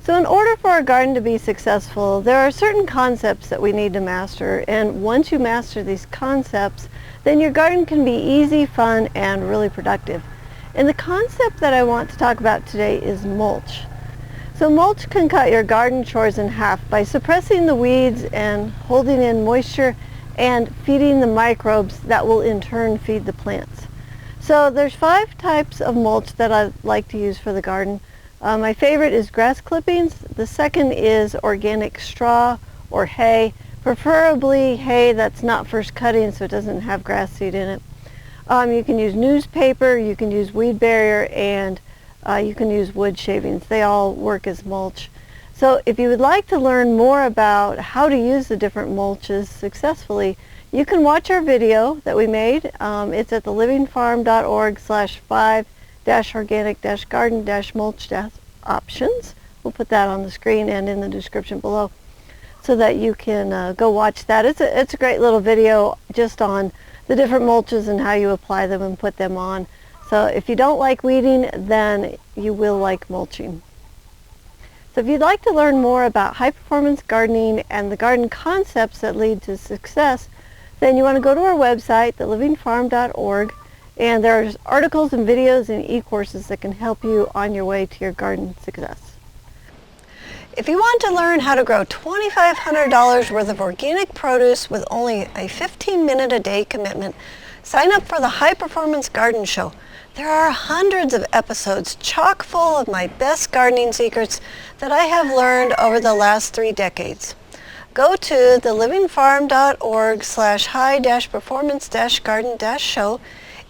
So in order for our garden to be successful, there are certain concepts that we need to master, and once you master these concepts, then your garden can be easy, fun, and really productive. And the concept that I want to talk about today is mulch. So mulch can cut your garden chores in half by suppressing the weeds and holding in moisture and feeding the microbes that will in turn feed the plants. So there's 5 types of mulch that I like to use for the garden. My favorite is grass clippings. The second is organic straw or hay, preferably hay that's not first cutting so it doesn't have grass seed in it. You can use newspaper, you can use weed barrier, and you can use wood shavings. They all work as mulch. So if you would like to learn more about how to use the different mulches successfully, you can watch our video that we made. It's at thelivingfarm.org/5-organic-garden-mulch-options. We'll put that on the screen and in the description below so that you can go watch that. It's a great little video just on the different mulches and how you apply them and put them on. So if you don't like weeding, then you will like mulching. So if you'd like to learn more about high-performance gardening and the garden concepts that lead to success, then you want to go to our website, thelivingfarm.org, and there's articles and videos and e-courses that can help you on your way to your garden success. If you want to learn how to grow $2,500 worth of organic produce with only a 15-minute-a-day commitment, sign up for the High Performance Garden Show. There are hundreds of episodes chock full of my best gardening secrets that I have learned over the last 3 decades. Go to thelivingfarm.org/high-performance-garden-show.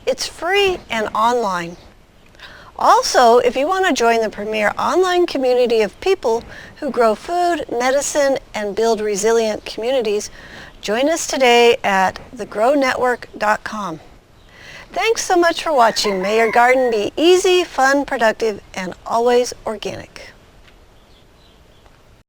It's free and online. Also, if you want to join the premier online community of people who grow food, medicine, and build resilient communities, join us today at thegrownetwork.com. Thanks so much for watching. May your garden be easy, fun, productive, and always organic.